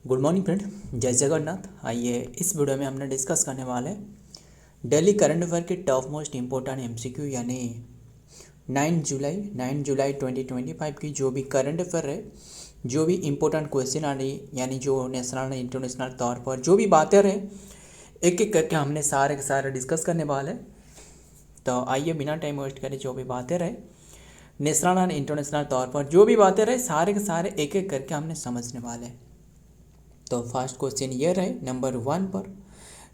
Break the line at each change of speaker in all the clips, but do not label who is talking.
Good morning friend, जय जगन्नाथ। आइए इस वीडियो में हमने डिस्कस करने वाले डेली करंट अफेयर के टॉप मोस्ट इम्पोर्टेंट एमसीक्यू यानी 9 जुलाई 2025 की जो भी करंट अफेयर है, जो भी इम्पोर्टेंट क्वेश्चन आ रही यानी जो नेशनल इंटरनेशनल तौर पर जो भी बातें रहे एक एक करके हमने सारे के सारे डिस्कस करने वाले। तो आइए बिना टाइम वेस्ट करे जो भी बातें रहे नेशनल और इंटरनेशनल तौर पर जो भी बातें रहे सारे के सारे एक एक करके हमने समझने वाले। तो फर्स्ट क्वेश्चन ये रहे नंबर 1 पर।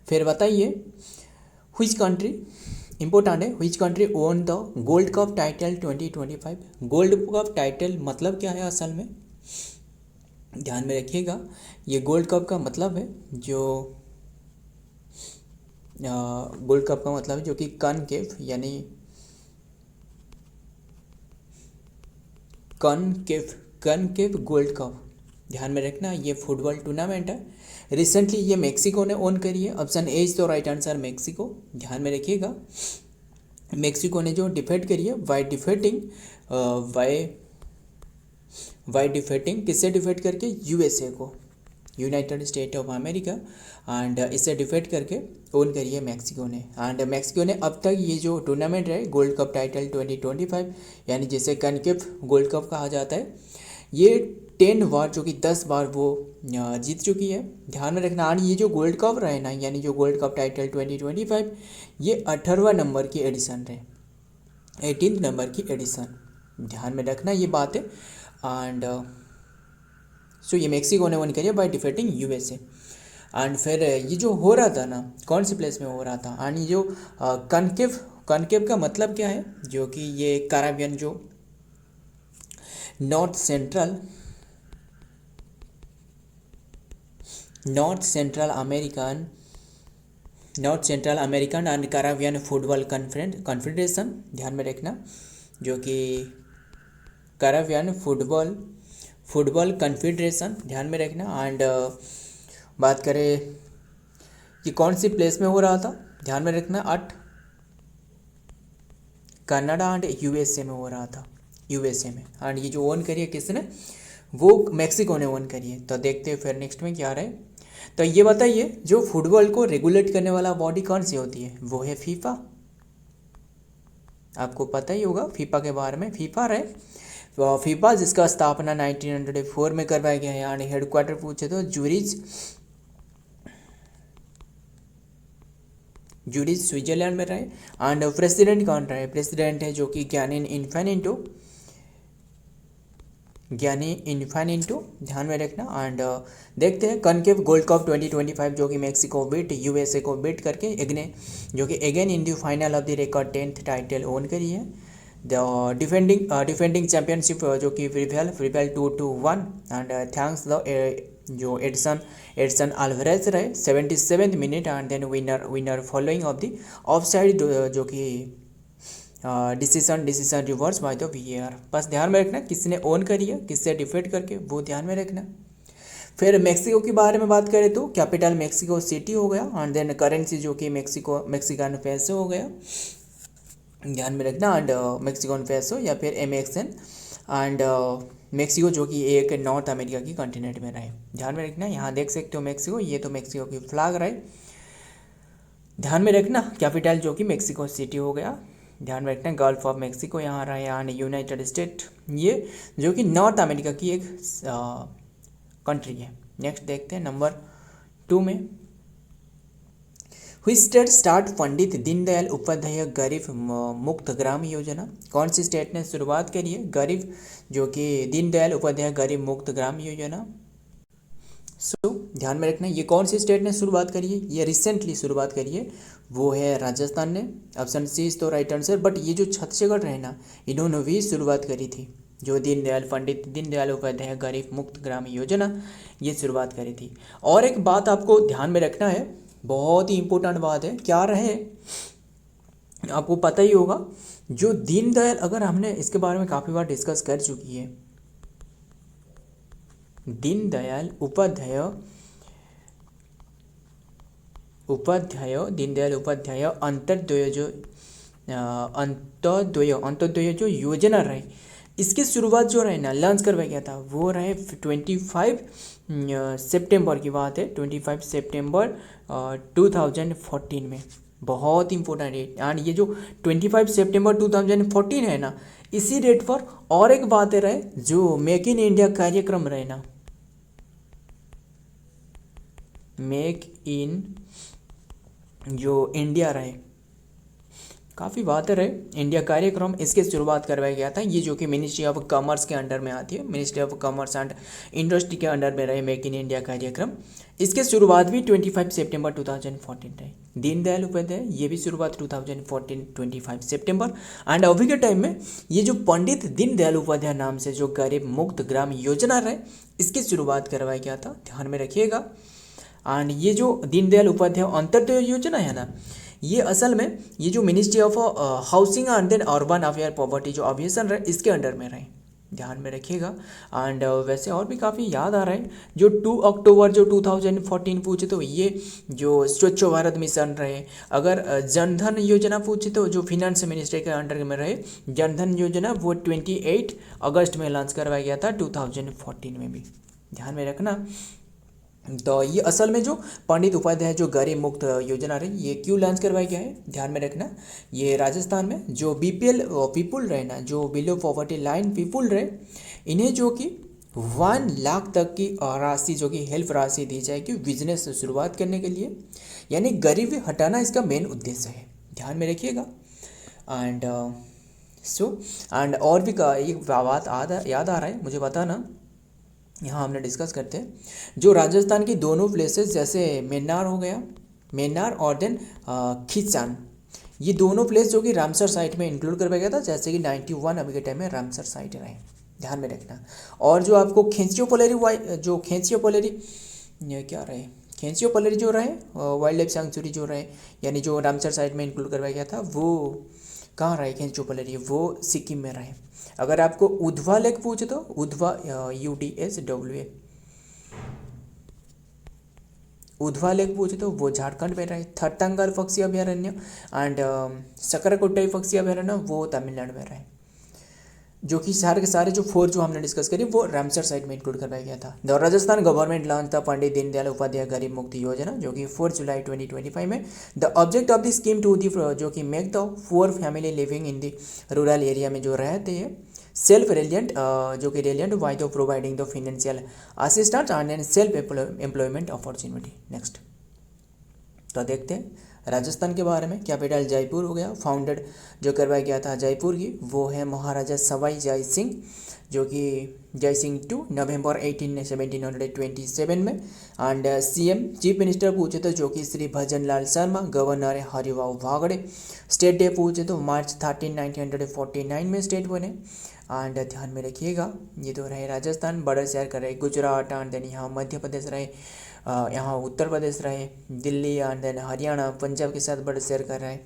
फिर बताइए व्हिच कंट्री इंपॉर्टेंट है, which country own the gold cup title 2025। Gold cup title मतलब क्या है असल में, ध्यान में रखिएगा। ये गोल्ड कप का मतलब है जो गोल्ड कप का मतलब है जो कि कॉनकेव यानी कॉनकेव गोल्ड कप, ध्यान में रखना। ये फुटबॉल टूर्नामेंट है। रिसेंटली ये मेक्सिको ने ओन करी है। ऑप्शन ए इज तो राइट आंसर मेक्सिको, ध्यान में रखिएगा। मेक्सिको ने जो डिफेट करी है बाय डिफेटिंग किससे डिफेट करके, यूएसए को, United state of America, and इसे डिफेट करके ओन करी है मेक्सिको ने। एंड मेक्सिको ने अब तक ये जो टूर्नामेंट है गोल्ड कप टाइटल 2025 यानी जिसे कॉनकेव गोल्ड कप कहा जाता है, ये 10 बार जो कि 10 बार वो जीत चुकी है, ध्यान में रखना। और ये जो गोल्ड कप रहे ना यानी जो गोल्ड कप टाइटल 2025 ये 18वां नंबर की एडिशन रहे, 18th नंबर की एडिशन, ध्यान में रखना ये बात है। एंड सो ये मेक्सिको ने वन करी बाय डिफेटिंग यूएसए। एंड फिर ये जो हो रहा था ना कौन सी प्लेस में हो रहा था, एंड ये जो कॉनकेव का मतलब क्या है, जो कि ये कैरेबियन जो north central American and Caribbean football confederation, ध्यान में रखना, जो कि कैरेबियन फुटबॉल कॉन्फेडरेशन, ध्यान में रखना। एंड बात करें कि कौन सी प्लेस में हो रहा था, ध्यान में रखना, कनाडा एंड यूएसए में हो रहा था, यूएसए में। एंड ये जो ओन करी है किसने, वो मेक्सिको ने ओन करी है। तो देखते हैं फिर नेक्स्ट में क्या रहे। तो ये बताइए जो फुटबॉल को रेगुलेट करने वाला बॉडी कौन सी होती है, वो है फीफा। आपको पता ही होगा फीफा के बारे में। फीफा रहे फीफा जिसका स्थापना 1904 में करवाया गया है। यानी हेडक्वार्टर पूछे तो जूरिच स्विट्जरलैंड में रहे। एंड प्रेसिडेंट कौन रहे, प्रेसिडेंट है जो कि ज्ञानी इन्फानिटो, ध्यान में रखना। एंड देखते हैं कॉनकेव गोल्ड कप 2025 जो कि मेक्सिको बीट यूएसए को बीट करके जो कि again in the final of the record 10th title own करी है। द डिफेंडिंग चैंपियनशिप जो कि प्रिवेल 2-1 एंड थैंक्स द जो एडसन अल्वारेज रहे 77th minute and then winner following of the offside जो कि decision reverse by the VAR. बस ध्यान में रखना किसने ओन करी है, किससे डिफेट करके, वो ध्यान में रखना। फिर मेक्सिको के बारे में बात करें तो कैपिटल मेक्सिको सिटी हो गया, एंड देन करेंसी जो कि मेक्सिकन पेसो हो गया, ध्यान में रखना। एंड मेक्सिकन पेसो या फिर MXN। एंड मेक्सिको जो कि एक नॉर्थ अमेरिका की कॉन्टिनेंट में रहे, ध्यान में रखना। यहाँ देख सकते हो मेक्सिको, ये तो मेक्सिको की फ्लैग रहे, ध्यान में रखना। कैपिटल जो कि मेक्सिको सिटी हो गया, ध्यान में रखना। गल्फ ऑफ मेक्सिको यहाँ रहा है, यानी यूनाइटेड स्टेट, ये जो कि नॉर्थ अमेरिका की एक कंट्री है। नेक्स्ट देखते हैं नंबर 2 में। Which state start Pandit Deendayal Upadhyay गरीब मुक्त ग्राम योजना, कौन सी स्टेट ने शुरुआत करी है गरीब जो कि दीनदयाल उपाध्याय गरीब मुक्त ग्राम योजना। ध्यान में रखना ये कौन सी स्टेट ने शुरुआत करी है, ये रिसेंटली शुरुआत करी है, वो है राजस्थान ने। ऑप्शन सी इज तो राइट आंसर। बट ये जो छत्तीसगढ़ रहे ना इन्होंने भी शुरुआत करी थी, जो पंडित दीनदयाल उपाध्याय गरीब मुक्त ग्राम योजना ये शुरुआत करी थी। और एक बात आपको ध्यान में रखना है, बहुत ही इंपॉर्टेंट बात है, क्या रहे आपको पता ही होगा, जो दीनदयाल, अगर हमने इसके बारे में काफ़ी बार डिस्कस कर चुकी है, दीनदयाल उपाध्याय अंत्योदय जो योजना रही, इसकी शुरुआत जो रहे ना लॉन्च करवाया गया था वो रहे 25 सितंबर की बात है, 25 सितंबर 2014 में। बहुत इंपॉर्टेंट है। एंड ये जो 25 सितंबर 2014 है ना, इसी डेट पर और एक बात है रहे जो मेक इन इंडिया कार्यक्रम रहे ना, मेक इन जो इंडिया रहे, काफ़ी बात रहे इंडिया कार्यक्रम, इसके शुरुआत करवाया गया था। ये जो कि मिनिस्ट्री ऑफ कॉमर्स के अंडर में आती है, ministry of commerce and industry के अंडर में रहे मेक इन इंडिया कार्यक्रम। इसके शुरुआत भी 25 सितंबर 2014 रही। दीनदयाल उपाध्याय, ये भी शुरुआत 2014 25 सितंबर। एंड अभी के टाइम में ये जो पंडित दीनदयाल उपाध्याय नाम से जो गरीब मुक्त ग्राम योजना रहे, इसकी शुरुआत करवाया गया था, ध्यान में रखिएगा। एंड ये जो दीनदयाल उपाध्याय अंत्योदय योजना है ना, ये असल में ये जो ministry of housing and then urban affair poverty जो ऑब्जेक्शन रहे, इसके अंडर में रहे, ध्यान में रखिएगा। एंड वैसे और भी काफ़ी याद आ रहा है, जो 2 अक्टूबर जो 2014 पूछे तो ये जो स्वच्छ भारत मिशन रहे। अगर जनधन योजना पूछे तो जो फिनेंस मिनिस्ट्री के अंडर में रहे जनधन योजना, वो 28 अगस्त में लॉन्च करवाया गया था 2014 में भी, ध्यान में रखना। तो ये असल में जो पंडित उपाध्याय जो गरीब मुक्त योजना रही, ये क्यों लॉन्च करवाया गया है, ध्यान में रखना। ये राजस्थान में जो बीपीएल पीपुल रहे ना, जो बिलो पॉवर्टी लाइन पीपुल रहे, इन्हें जो कि 1 लाख तक की राशि जो कि हेल्प राशि दी जाएगी बिजनेस शुरुआत करने के लिए, यानी गरीबी हटाना इसका मेन उद्देश्य है, ध्यान में रखिएगा। एंड एंड और भी एक बात याद आ रहा है मुझे, बताना यहाँ हमने डिस्कस करते हैं। जो राजस्थान की दोनों प्लेसेस जैसे मेन्नार हो गया, मेन्नार और देन खींचान, ये दोनों प्लेस जो कि रामसर साइट में इंक्लूड करवाया गया था, जैसे कि 91 अभी के टाइम में रामसर साइट रहे, ध्यान में रखना। और जो आपको खेंचियोपोलेरी जो खेंचियोपोलेरी क्या रहे, खेंचियोपोलेरी जो रहे वाइल्ड लाइफ सेंचुरी जो रहे, यानी जो रामसर साइट में इंक्लूड करवाया गया था, वो कहाँ रहे खेंचियोपोलेरी, वो सिक्किम में रहे। अगर आपको उधवा लेक पूछे तो उधवा UDSWA उधवा लेक पूछे तो वो झारखंड में रहे। थरतंगल पक्षी अभयारण्य एंड सकरकोटाई पक्षी अभयारण्य वो तमिलनाडु में रहे। जो कि सारे के सारे जो 4 जो हमने डिस्कस करी वो रामसर साइट में इंक्लूड करवाया गया था। द राजस्थान गवर्नमेंट लॉन्च था पंडित दीनदयाल उपाध्याय गरीब मुक्ति योजना, जो कि 4 जुलाई 2025 में। The object of the scheme to the जो कि make the poor family living in the rural area में जो रहते हैं सेल्फ रिलियंट, जो कि reliant by the providing the financial assistance and self employment opportunity. Next तो देखते हैं राजस्थान के बारे में। कैपिटल जयपुर हो गया, फाउंडेड जो करवाया गया था जयपुर की, वो है महाराजा सवाई जय सिंह, जो कि जय सिंह 2 नवंबर 1727 में। एंड CM चीफ मिनिस्टर पूछे तो जो कि श्री भजन लाल शर्मा, गवर्नर है हरिभाऊ बागड़े। स्टेट डे पूछे तो मार्च 13 1949 में स्टेट बने। एंड ध्यान में रखिएगा ये तो रहे राजस्थान। बड़े शहर का रहे गुजरात, एंड देन यहाँ मध्य प्रदेश रहे, यहाँ उत्तर प्रदेश रहे, दिल्ली एंड देन हरियाणा पंजाब के साथ बड़े शहर कर रहे हैं।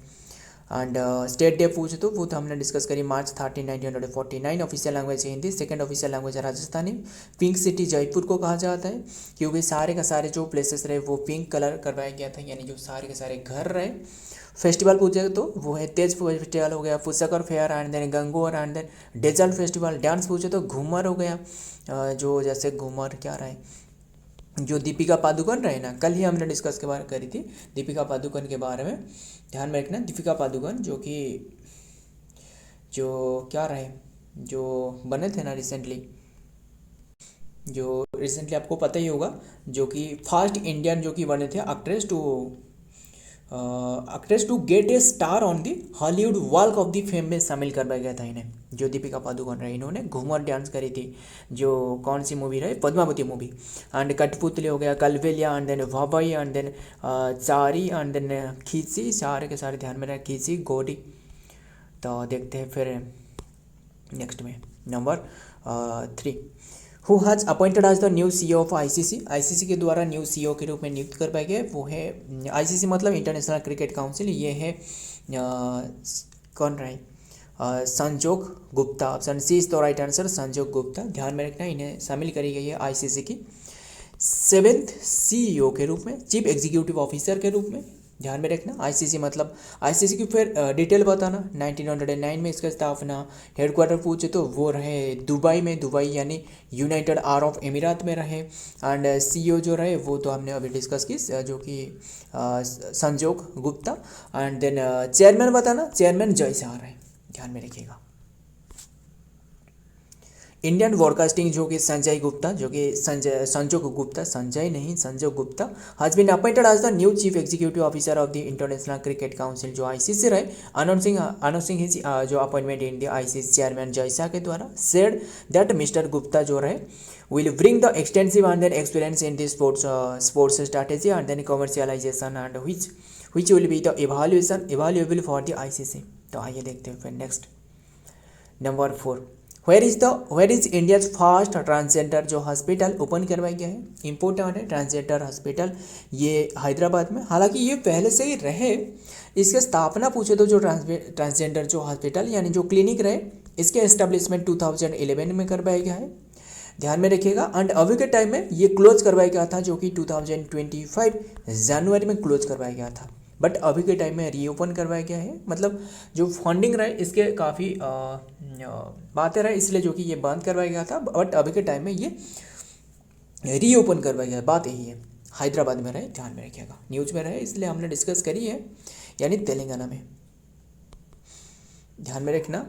एंड स्टेट डे पूछे तो वो तो हमने डिस्कस करी मार्च 13 1949। ऑफिशियल लैंग्वेज है हिंदी, सेकंड ऑफिशियल लैंग्वेज है राजस्थानी। पिंक सिटी जयपुर को कहा जाता है क्योंकि सारे का सारे जो प्लेसेस रहे वो पिंक कलर करवाया गया था, यानी जो सारे के सारे घर रहे। फेस्टिवल पूछे तो वो है तेज फेस्टिवल हो गया, Pushkar fair and then Gangaur and then desert festival. Dance पूछे तो घूमर हो गया, जो जैसे घूमर क्या रहे, जो दीपिका पादुकोण रहे ना, कल ही हमने डिस्कस के बारे करी थी दीपिका पादुकोण के बारे में, ध्यान में रखना। दीपिका पादुकोण जो कि जो क्या रहे, जो बने थे ना रिसेंटली, जो रिसेंटली आपको पता ही होगा, जो कि फर्स्ट इंडियन जो कि बने थे actress to get a star on the Hollywood walk of the fame में शामिल करवाया गया था इन्हें, जो दीपिका पादुकोण रहे। इन्होंने घूमर डांस करी थी, जो कौन सी मूवी रहे, पद्मावती मूवी। एंड कठपुतली हो गया, कलबेलिया एंड देन वाबाई and then Chari and then खींची, सारे के सारे ध्यान में रहे, खींची गोडी। तो देखते हैं फिर नेक्स्ट में number 3 who has appointed as the new CEO of ICC के द्वारा न्यू CEO के रूप में नियुक्त कर पाए गए, वो है ICC मतलब इंटरनेशनल क्रिकेट काउंसिल। ये है कौन रहे, Sanjog Gupta. Option C is the right answer, Sanjog Gupta. ध्यान में रखना, इन्हें शामिल करी गई है ICC की 7th CEO के रूप में, चीफ एग्जीक्यूटिव ऑफिसर के रूप में। ध्यान में रखना। आईसीसी मतलब आईसीसी की फिर डिटेल बताना। 1909 में इसका स्थापना, हेडक्वार्टर पूछे तो वो रहे दुबई में, दुबई यानी यूनाइटेड अरब अमीरात में रहे। एंड सीईओ जो रहे वो तो हमने अभी डिस्कस की, जो कि संजोग गुप्ता। एंड देन चेयरमैन बताना, चेयरमैन जय शाह रहे, ध्यान में रखिएगा। इंडियन ब्रॉडकास्टिंग जो कि संजय गुप्ता, जो कि संजोग गुप्ता, संजय नहीं Sanjog Gupta has been appointed as the new chief executive officer of the International Cricket Council, जो आईसीसी रहे। अनाउंसिंग हिज जो appointment in the ICC chairman Jay Shah के द्वारा सेड दैट मिस्टर गुप्ता जो रहे will bring the extensive and then experience in the sports strategy and then commercialization and which will be the evaluable for the ICC। तो आइए देखते हैं फिर next number 4, where is India's first transgender जो hospital open करवाया गया है। Important है ट्रांसजेंडर हॉस्पिटल, ये हैदराबाद में, हालांकि ये पहले से ही रहे। इसके स्थापना पूछे तो जो ट्रांसजेंडर जो हॉस्पिटल यानी जो क्लिनिक रहे, इसके एस्टेब्लिशमेंट 2011 में करवाया गया है, ध्यान में रखिएगा। एंड अभी के टाइम में ये क्लोज करवाया गया था, जो कि 2025 जनवरी में क्लोज करवाया गया था, बट अभी के टाइम में रीओपन करवाया गया है। मतलब जो फंडिंग रहे इसके काफ़ी बातें रहे, इसलिए जो कि ये बंद करवाया गया था, बट अभी के टाइम में ये रीओपन करवाया गया, बात यही है। हैदराबाद में रहे, ध्यान में रखिएगा, न्यूज़ में रहे इसलिए हमने डिस्कस करी है, यानी तेलंगाना में, ध्यान में रखना,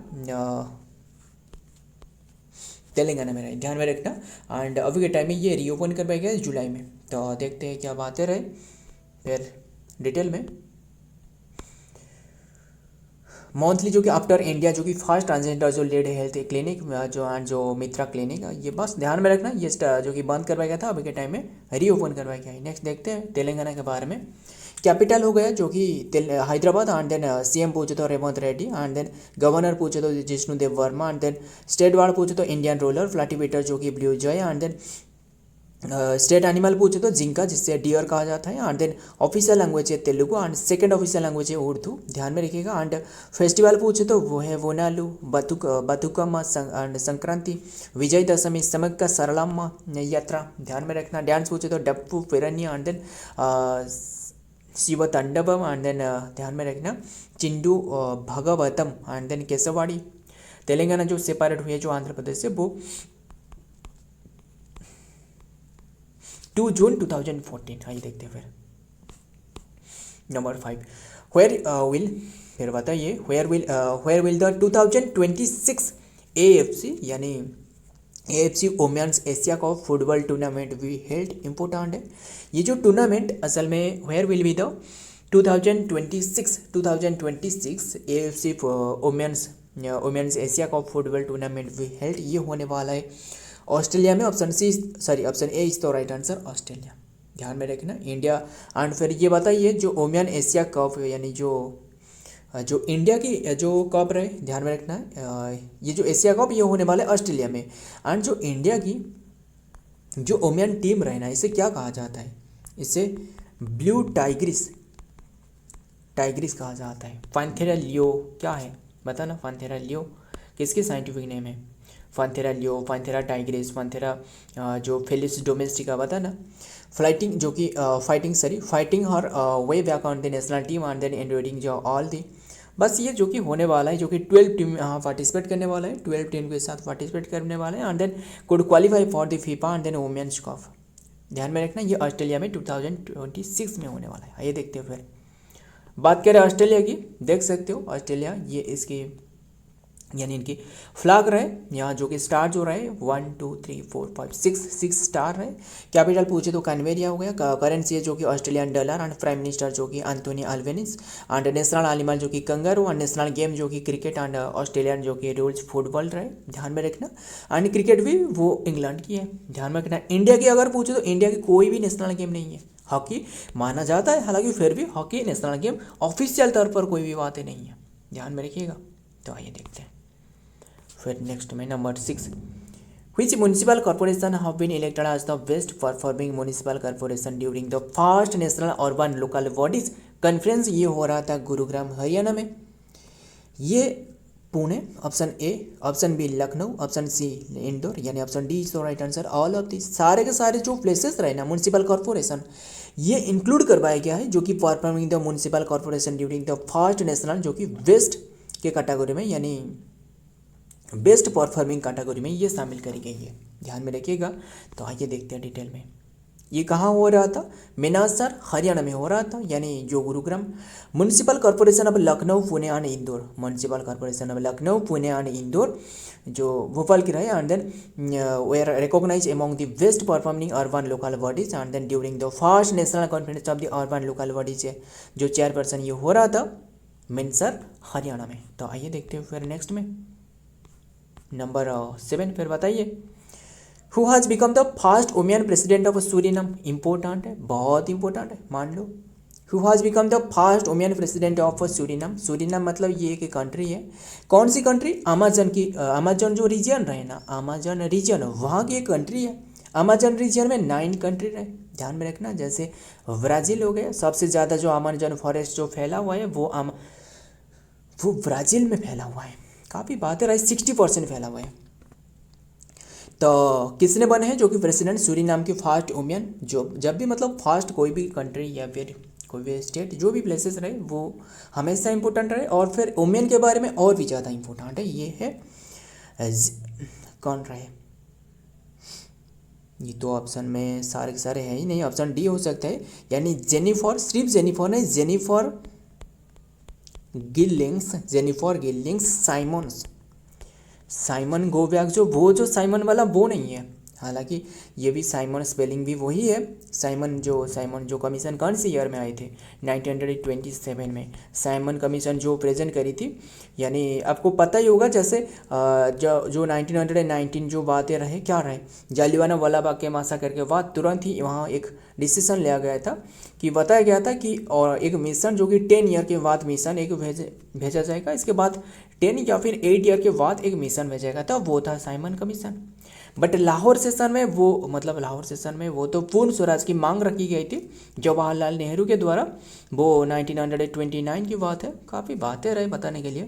तेलंगाना में रहे, ध्यान में रखना। एंड अभी के टाइम में ये रीओपन करवाया गया है जुलाई में। तो देखते हैं क्या बातें रहे फिर डिटेल में। मंथली जो कि आफ्टर इंडिया जो कि फर्स्ट ट्रांसजेंडर जो लेड हेल्थ क्लिनिक जो मित्रा क्लिनिक, ये बस ध्यान में रखना, ये जो कि बंद करवाया गया था अभी के टाइम में रीओपन करवाया गया है। नेक्स्ट देखते हैं तेलंगाना के बारे में। कैपिटल हो गया जो कि हैदराबाद, एंड देन सीएम पूछे तो Revanth Reddy, and then governor पूछे तो Jishnudev Varma, and then state bird पूछे तो इंडियन रूलर फ्लैटिपीटर जो कि blue jay, and then state animal पूछे तो जिंका जिससे डियर कहा जाता है, एंड देन ऑफिशियल लैंग्वेज है Telugu, and second official language है उर्दू, ध्यान में रखिएगा। एंड फेस्टिवल पूछे तो वो है वोनालू, बतुकम्मा एंड संक्रांति, विजयदशमी, समक्का सरलम्मा यात्रा, ध्यान में रखना। डांस पूछे तो Dappu Perini, and then Shiva Tandavam, and then ध्यान में रखना चिंडू भगवतम, एंड देन केसवाड़ी। तेलंगाना जो सेपरेट हुई है जो आंध्र प्रदेश से, वो 2 जून 2014। आइए देखते हैं फिर नंबर 5, वेयर विल, फिर बताइए वेयर विल द 2026 AFC यानी AFC women's Asia cup football tournament भी हेल्ड। इम्पोर्टेंट है ये जो टूर्नामेंट, असल में where will be the 2026 AFC women's Asia cup football tournament भी हेल्ड। ये होने वाला है ऑस्ट्रेलिया में, ऑप्शन ए इज तो राइट आंसर, ऑस्ट्रेलिया, ध्यान में रखना। इंडिया, एंड फिर ये बताइए जो वुमेन एशिया कप यानी जो इंडिया की जो कप रहे, ध्यान में रखना है, ये जो एशिया कप ये होने वाला है ऑस्ट्रेलिया में। एंड जो इंडिया की जो वुमेन टीम रहे ना, इसे क्या कहा जाता है, इसे ब्लू टाइग्रिस कहा जाता है। पैंथेरा लियो क्या है बताना, पैंथेरा लियो किसकी साइंटिफिक नेम है, Panthera leo, Panthera tigris, Panthera जो फेलिस डोमेस्टिका बताना। फाइटिंग जो कि fighting her way back on the national team, and then एंड्रोइडिंग जो ऑल दी, बस ये जो कि होने वाला है, जो कि 12 टीम यहाँ पार्टिसिपेट करने वाला है, 12 टीम के साथ पार्टिसिपेट करने वाले हैं, and then could qualify for the FIFA and then women's cup, ध्यान में रखना। ये ऑस्ट्रेलिया में 2026 में होने वाला है। आइए देखते हो फिर बात करें ऑस्ट्रेलिया की, देख सकते हो ऑस्ट्रेलिया ये इसकी यानी इनकी फ्लैग रहे यहाँ, जो कि स्टार जो रहे 1 2 3 4 5 6 स्टार रहे। कैपिटल पूछे तो कैनवेरिया हो गया। करेंसी है जो कि Australian dollar, and prime minister जो कि एंथोनी अल्बेनीज, एंड नेशनल एनिमल जो कि कंगारू, एंड नेशनल गेम जो कि क्रिकेट, एंड ऑस्ट्रेलियन जो कि रूल्स फुटबॉल रहे, ध्यान में रखना। एंड क्रिकेट भी वो इंग्लैंड की है, ध्यान में रखना। इंडिया की अगर पूछे तो इंडिया की कोई भी नेशनल गेम नहीं है, हॉकी माना जाता है, हालांकि फिर भी हॉकी नेशनल गेम ऑफिशियल तौर पर कोई भी बातें नहीं है, ध्यान में रखिएगा। तो आइए देखते हैं फिर नेक्स्ट में number 6, which municipal corporation have been elected as the best performing municipal corporation during the first national urban local bodies conference। ये हो रहा था गुरुग्राम हरियाणा में। ये Pune, option A, option B Lucknow, option C Indore, यानी option D is the right answer. All of the सारे के सारे जो प्लेसेस रहे ना म्यूनसिपल कॉरपोरेशन, ये इंक्लूड करवाया गया है, जो कि performing the municipal corporation during the first national, जो कि वेस्ट के कैटेगरी में यानी बेस्ट परफॉर्मिंग कैटेगरी में ये शामिल करी गई है, ध्यान में रखिएगा। तो आइए देखते हैं डिटेल में। ये कहाँ हो रहा था? मेनासर हरियाणा में हो रहा था, यानी जो Gurugram municipal corporation of Lucknow Pune and Indore, municipal corporation of Lucknow Pune and Indore जो भोपाल की रहे, and then where recognise among the best performing urban local bodies, and then during the first national conference of the urban local bodies है, जो chairperson ये हो रहा था मेनसर हरियाणा में। तो आइए देखते हैं फिर नेक्स्ट में नंबर 7 फिर बताइए। Who has become the first women president of Suriname? Important है, बहुत इंपॉर्टेंट है, मान लो। Who has become the first women president of Suriname? Suriname मतलब ये एक कंट्री है। कौन सी कंट्री? अमेजन की, अमेजन जो रीजन रहे ना, अमेजन रीजन वहाँ की एक कंट्री है। अमेजन रीजन में 9 कंट्री रहे, ध्यान में रखना। जैसे ब्राज़ील हो गया, सबसे ज़्यादा जो अमेजन फॉरेस्ट जो फैला हुआ है वो ब्राज़ील में फैला हुआ है। काफ़ी बातें रही, 60% फैला हुआ है। तो किसने बने हैं जो कि प्रेसिडेंट सूरीनाम की फर्स्ट वुमेन? जो जब भी मतलब फर्स्ट कोई भी कंट्री या फिर कोई भी स्टेट जो भी प्लेसेस रहे वो हमेशा इंपॉर्टेंट रहे, और फिर वुमेन के बारे में और भी ज़्यादा इंपॉर्टेंट है। ये है कौन रहे? ये तो ऑप्शन में सारे के सारे हैं ही नहीं, ऑप्शन डी हो सकता है, यानी जेनिफर, सिर्फ जेनिफर नहीं, जेनिफर गिलिंग्स साइमन गोबैक, जो साइमन वाला वो नहीं है, हालांकि ये भी साइमन स्पेलिंग भी वही है। साइमन जो कमीशन कौन सी ईयर में आए थे? 1927 में साइमन कमीशन जो प्रेजेंट करी थी, यानी आपको पता ही होगा। जैसे जो 1919 जो बातें रहे, क्या रहे, जालियानवाला वाला बाग के मैसाकर के बाद तुरंत ही वहाँ एक डिसीजन लिया गया था कि बताया गया था कि और एक मिशन जो कि 10 ईयर के बाद मिशन एक भेजा जाएगा, इसके बाद 10 या फिर 8 ईयर के बाद एक मिशन भेजेगा था, वो था Simon commission. But Lahore session में वो तो पूर्ण स्वराज की मांग रखी गई थी जवाहरलाल नेहरू के द्वारा, वो 1929 की बात है। काफ़ी बातें रहे बताने के लिए,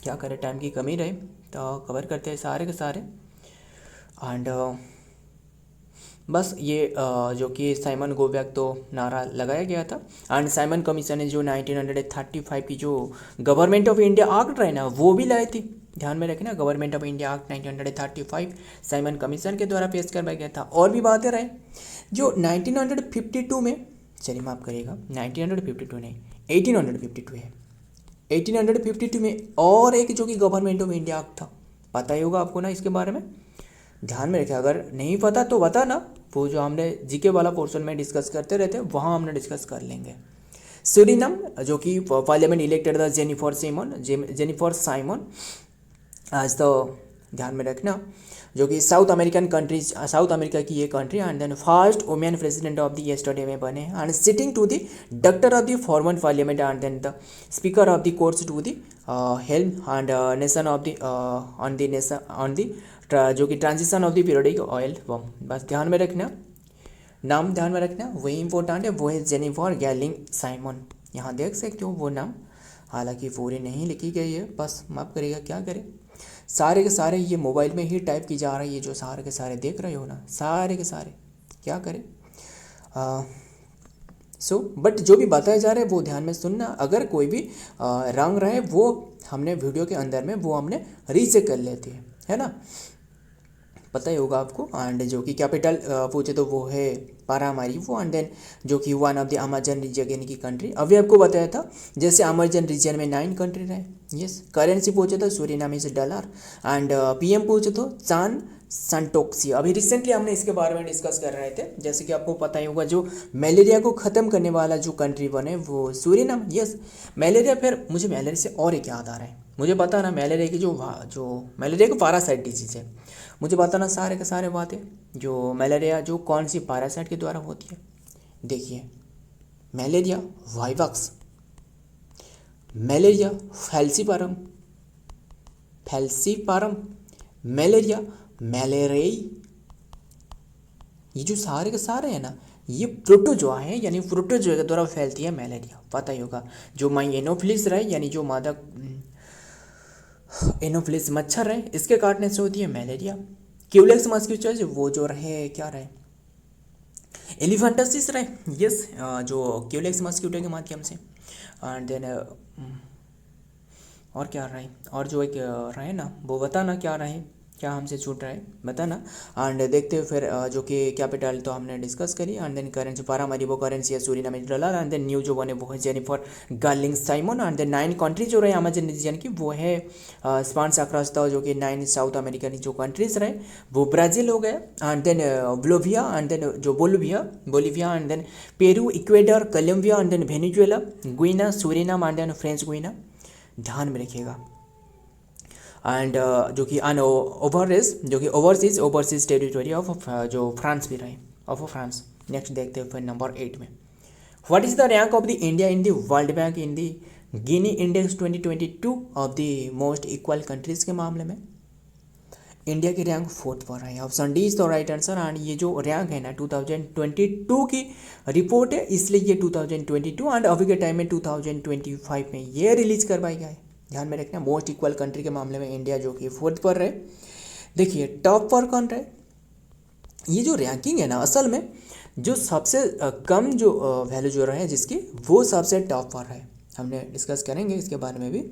क्या करें, टाइम की कमी रहे, तो कवर करते हैं सारे के सारे। एंड बस ये जो कि साइमन गोबैक तो नारा लगाया गया था। एंड साइमन कमीशन ने जो 1935 की जो गवर्नमेंट ऑफ इंडिया एक्ट रहे ना, वो भी लाए थी, ध्यान में रखना। Government of India act 1935 Simon commission के द्वारा पेश करवाया गया था। और भी बातें रहे जो 1952 में, चलिए माफ़ करिएगा, 1952 नहीं, 1852 है। 1852 में और एक जो कि गवर्नमेंट ऑफ इंडिया एक्ट था, पता ही होगा आपको ना इसके बारे में, ध्यान में रखें। अगर नहीं पता तो बता ना, वो जो हमने जीके वाला पोर्शन में डिस्कस करते रहते हैं वहाँ हमने डिस्कस कर लेंगे। सूरीनाम जो कि parliament elected the Jennifer Simon आज, तो ध्यान में रखना, जो कि साउथ अमेरिका की ये country, and then first women president of the yesterday में बने, and sitting to the doctor of the former parliament, and then the speaker of the courts to the helm and nation of the on the जो कि transition of the periodic oil boom. बस ध्यान में रखना, नाम ध्यान में रखना, वही इंपॉर्टेंट है, वो है जेनिफर गैलिंग साइमन। यहाँ देख सकते हो वो नाम, हालांकि पूरी नहीं लिखी गई है, बस माफ़ करिएगा, क्या करें, सारे के सारे ये मोबाइल में ही टाइप की जा रही है, जो सारे के सारे देख रहे हो ना, सारे के सारे, क्या करें। बट जो भी बताया जा रहा है वो ध्यान में सुनना। अगर कोई भी रंग रहे वो हमने वीडियो के अंदर में वो हमने रीचेक कर लेते हैं, है ना, पता ही होगा आपको। एंड जो कि कैपिटल पूछे तो वो है पारामारीबो, एंड देन जो कि one of the Amazon region की कंट्री, अभी आपको बताया था। जैसे अमेजन रीजन में 9 कंट्री रहे, यस। करेंसी पूछे तो Suriname is dollar, and PM पूछे तो चान संटोक्सी। अभी रिसेंटली हमने इसके बारे में डिस्कस कर रहे थे, जैसे कि आपको पता ही होगा जो मलेरिया को ख़त्म करने वाला जो कंट्री बने वो सूरीनाम, यस। मलेरिया, फिर मुझे मलेरिया से और एक याद आ रहा है, मुझे पता ना मलेरिया की जो मलेरिया को पैरासाइट डिजीज़ है, मुझे बताना सारे के सारे बातें। जो मलेरिया जो कौन सी पैरासाइट के द्वारा होती है, देखिए, मलेरिया वाइवक्स, मलेरिया फैल्सीपारम, मलेरिया मैलेरियाई, ये जो सारे के सारे हैं ना, ये प्रोटोजोआ है, यानी प्रोटोजोआ के द्वारा फैलती है मलेरिया, पता ही होगा। जो माई एनोफिलिस रहे, यानी जो मादक एनोफिलिस मच्छर है, इसके काटने से होती है मलेरिया। क्यूलेक्स मस्किटोज वो जो रहे, क्या रहे, एलिफेंटासिस रहे, यस, जो क्यूलेक्स मस्क्यूटो के माध्यम से। एंड देन और क्या रहे, और जो एक रहे ना, वो बताना क्या रहे, क्या हमसे छूट रहा है बताना। एंड देखते हैं फिर जो कि कैपिटल तो हमने डिस्कस करी। And then currency Paramaribo currency है Surinamese dollar. And then new जो बने वो है Jennifer Geerlings Simons. And then 9 countries जो रहे अमेजन रीजन की वो है स्पान्स अक्रॉस द जो कि 9 साउथ अमेरिकन जो कंट्रीज रहे वो ब्राज़ील हो गए। And then Bolivia, and then जो Bolivia and then Peru, Ecuador, Colombia and then Venezuela, Guyana, Suriname and then French Guiana, ध्यान में रखिएगा। एंड जो कि ओवरसीज टेरिटोरी ऑफ जो फ्रांस भी रहे, ऑफ फ्रांस। नेक्स्ट देखते हैं फिर नंबर 8 में, what is the rank of the India in the World bank in the Gini index 2022 of the most equal countries के मामले में इंडिया की रैंक 4th पर है। Option D is the right answer. And ये जो rank है ना 2022 की रिपोर्ट है, इसलिए ये 2022 एंड अभी के टाइम में 2025 में ये रिलीज करवाई गया है। ध्यान में रखना, मोस्ट इक्वल कंट्री के मामले में इंडिया जो कि 4th पर रहे। देखिए टॉप पर कौन रहे, ये जो रैंकिंग है ना असल में जो सबसे कम जो वैल्यू जो रहे जिसकी वो सबसे टॉप पर है, हमने डिस्कस करेंगे इसके बारे में भी।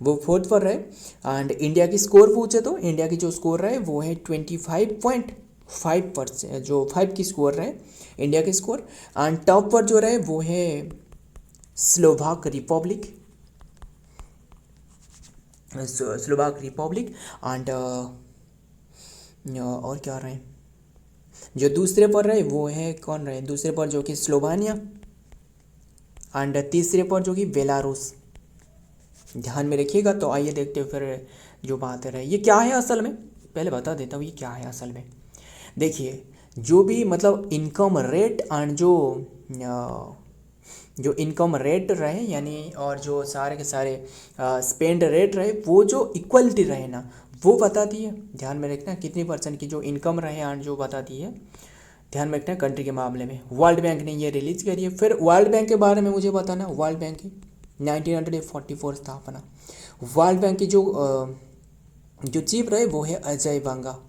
वो 4th पर रहे। एंड इंडिया की स्कोर पूछे तो इंडिया की जो स्कोर रहे वो है 25.5%, जो 5 की स्कोर रहे इंडिया की स्कोर। एंड टॉप पर जो रहे वो है स्लोवाक रिपब्लिक, एंड और क्या रहे, जो दूसरे पर रहे वो है कौन रहे, दूसरे पर जो कि स्लोवानिया, एंड तीसरे पर जो कि बेलारूस। ध्यान में रखिएगा। तो आइए देखते हैं फिर जो बात रहे ये क्या है असल में, पहले बता देता हूँ ये क्या है असल में। देखिए जो भी मतलब इनकम रेट एंड जो इनकम रेट रहे यानी और जो सारे के सारे स्पेंड रेट रहे वो जो इक्वलिटी रहे ना वो बताती है। ध्यान में रखना कितनी % की जो इनकम रहे एंड जो बताती है, ध्यान में रखना कंट्री के मामले में। वर्ल्ड बैंक ने ये रिलीज करी है। फिर वर्ल्ड बैंक के बारे में मुझे बताना, वर्ल्ड बैंक की 1944 स्थापना। वर्ल्ड बैंक की जो चीफ रहे वो है अजय बांगा,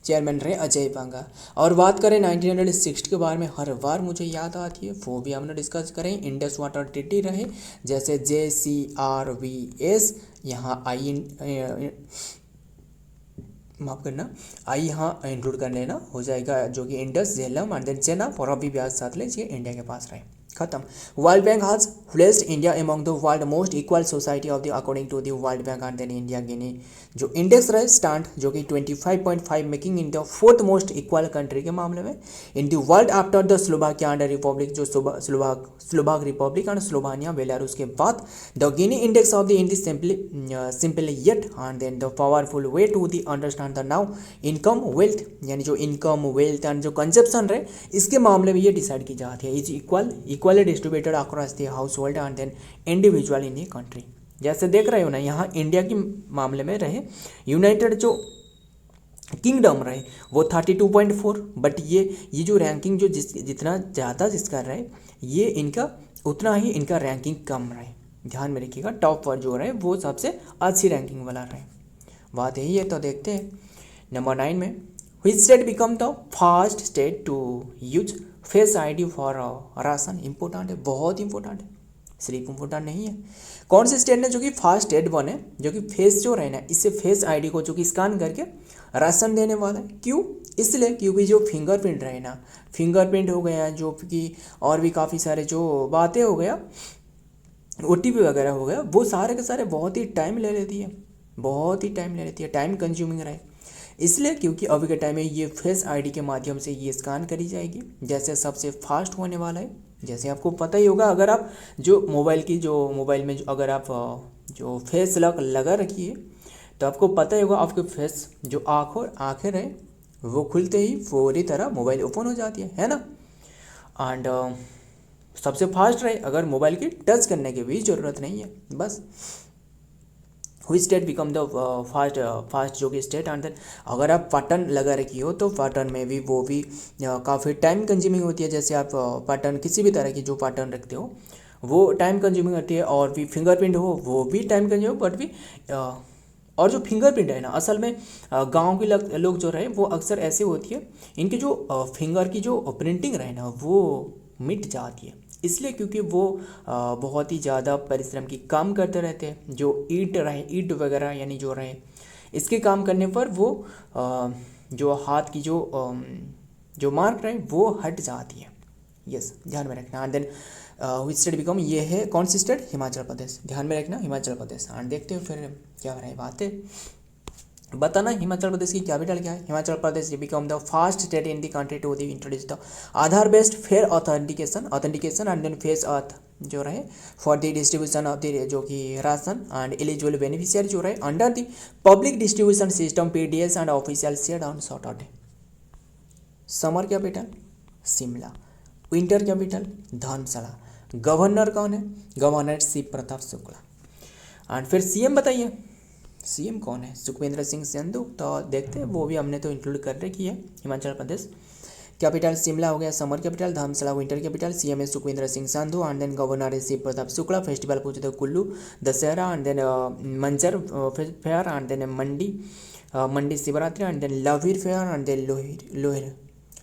चेयरमैन रहे अजय बांगा। और बात करें 1960 के बारे में, हर बार मुझे याद आती है वो भी हमने डिस्कस करें। इंडस वाटर ट्रीटी रहे, जैसे JCRVS, यहाँ माफ करना आई यहाँ इंक्लूड कर लेना हो जाएगा, जो कि इंडस, झेलम एंड देन चेनाब और अभी ब्याज साथ ले इंडिया के पास रहे, खत्म। World Bank has placed India among the world most equal society of the according to the World Bank and then India Gini जो इंडेक्स रहे स्टैंड जो कि 25.5 making in the 4th most equal country के मामले में in the world after the Slovakia and republic, जो Slovak Republic and Slovenia Belarus के बाद the Gini index of the in simple yet and then the powerful way to the understand the now income wealth, यानी जो income wealth and जो consumption रहे इसके मामले में ये डिसाइड की जाती है। Is equally distributed across the household and then individual in a country. जैसे देख रहे हो ना यहाँ इंडिया के मामले में रहे यूनाइटेड जो किंगडम रहे वो 32.4, बट ये जो रैंकिंग जो जितना ज़्यादा जिसका रहे ये इनका उतना ही इनका रैंकिंग कम रहे। ध्यान में रखिएगा, टॉप पर जो रहे वो सबसे अच्छी रैंकिंग वाला रहे, बात यही है। तो देखते हैं नंबर 9 में, which state become the first state to use face ID for ration. Important है, बहुत इंपॉर्टेंट है, सिर्फ इंपॉर्टेंट नहीं है। कौन से स्टेट ने जो कि फर्स्ट स्टेट बने जो कि फेस जो रहे ना इससे फेस आईडी को जो कि स्कैन करके राशन देने वाला है। क्यों? इसलिए क्योंकि जो फिंगरप्रिंट रहे ना, फिंगरप्रिंट हो गया जो कि और भी काफ़ी सारे जो बातें हो गया OTP वगैरह हो गया, वो सारे के सारे बहुत ही टाइम ले लेती है, बहुत ही टाइम ले लेती है, टाइम कंज्यूमिंग रहे। इसलिए क्योंकि अभी के टाइम में ये फेस आईडी के माध्यम से ये स्कैन करी जाएगी, जैसे सबसे फास्ट होने वाला है। जैसे आपको पता ही होगा, अगर आप जो मोबाइल में अगर आप जो फेस लॉक लगा रखिए तो आपको पता ही होगा आपके फेस जो आँखें रहे वो खुलते ही पूरी तरह मोबाइल ओपन हो जाती है ना। एंड सबसे फास्ट रहे, अगर मोबाइल की टच करने की भी ज़रूरत नहीं है बस। हुई स्टेट बिकम द फास्ट जो कि स्टेट। एंड देन अगर आप पैटर्न लगा रखी हो तो पैटर्न में भी वो भी काफ़ी टाइम कंज्यूमिंग होती है। जैसे आप पैटर्न किसी भी तरह की जो पैटर्न रखते हो वो टाइम कंज्यूमिंग होती है, और भी फिंगरप्रिंट हो वो भी टाइम कंज्यूमिंग, बट भी और जो फिंगरप्रिंट है ना, असल में गांव के लोग जो रहे वो अक्सर ऐसे होती है, इनकी जो फिंगर की जो प्रिंटिंग रहे ना वो मिट जाती है, इसलिए क्योंकि वो बहुत ही ज़्यादा परिश्रम की काम करते रहते हैं। जो ईट वगैरह यानी जो रहे इसके काम करने पर वो जो हाथ की जो मार्क रहे वो हट जाती है। यस, ध्यान में रखना। And then which state become, ये है कौन सी स्टेट, हिमाचल प्रदेश, ध्यान में रखना हिमाचल प्रदेश। एंड देखते हो फिर क्या रहे बातें, बताना हिमाचल प्रदेश की कैपिटल क्या है। Himachal Pradesh become the first state in the country to introduce the Aadhaar based fair authentication and then face earth जो रहे for the distribution of the जो कि राशन एंड एलिजिबल बेनिफिशियरी जो रहे under the public distribution system PDS and official share on Saturday. Summer capital Shimla, winter capital Dharamshala, governor कौन है, governor Shiv Pratap Shukla. And फिर CM बताइए, CM कौन है, सुखविंदर सिंह संधू। तो देखते हैं, वो भी हमने तो इंक्लूड कर रखी है। हिमाचल प्रदेश कैपिटल शिमला हो गया, summer capital Dharamshala, winter capital CM है Sukhwinder Singh Sandhu and then governor है शिव प्रताप शुक्ला। फेस्टिवल पूछे तो Kullu Dussehra and then Minjar fair and then Mandi Shivratri and then Lavi fair and then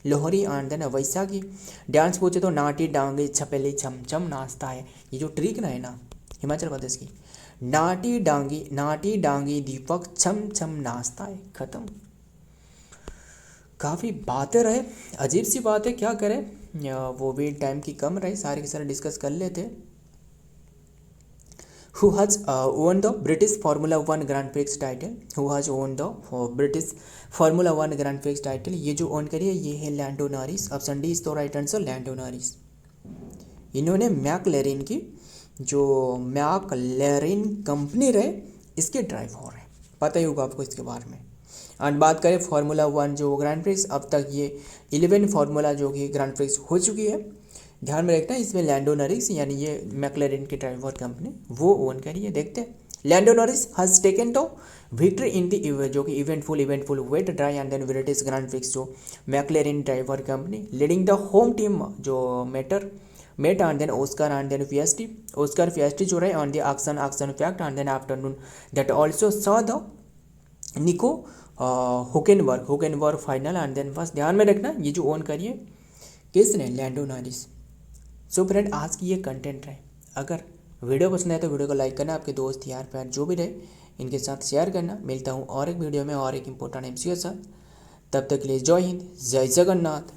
Lohri and then Vaisakhi. Dance पूछे तो नाटी डांगी छपेली छम छम नाचता है। ये जो ट्रिक ना है ना हिमाचल प्रदेश की, नाटी डांगी दीपक छम छम नाचता है, खत्म। काफ़ी बातें रहे, अजीब सी बात है, क्या करें, वो भी टाइम की कम रही, सारे के सारे डिस्कस कर लेते। Who has won the British Formula 1 Grand Prix title? Who has won the British Formula 1 Grand Prix title? ये जो ऑन करी है ये है Lando Norris. Option D is तो राइट आंसर, लैंडो नॉरिस। इन्होंने मैकलेरिन की जो मैकलेरिन कंपनी रहे इसके ड्राइवर हैं, पता ही होगा आपको इसके बारे में। एंड बात करें फार्मूला 1 जो ग्रैंड प्रिक्स, अब तक ये 11 फार्मूला जो कि ग्रैंड प्रिक्स हो चुकी है। ध्यान में रखना, इसमें लैंडो नॉरिस यानी ये मैकलेरिन की ड्राइवर कंपनी वो ओन करी है। देखते हैं, Lando Norris has taken the victory in the जो कि eventful wet dry and then British Grand Prix जो McLaren driver company leading the home team जो mate and then Oscar and then Piastri जो रहे on the action fact and then afternoon that also saw the Nico Hulkenberg final and then बस ध्यान में रखना ये जो ओन करिए किसने, लैंडो नॉरिस। सो फ्रेंड, आज की ये कंटेंट रहे, अगर वीडियो पसंद आए तो वीडियो को लाइक करना, आपके दोस्त यार प्यार जो भी रहे इनके साथ शेयर करना। मिलता हूँ और एक वीडियो में और एक इंपॉर्टेंट MCQ के साथ, तब तक के लिए जय हिंद, जय जगन्नाथ।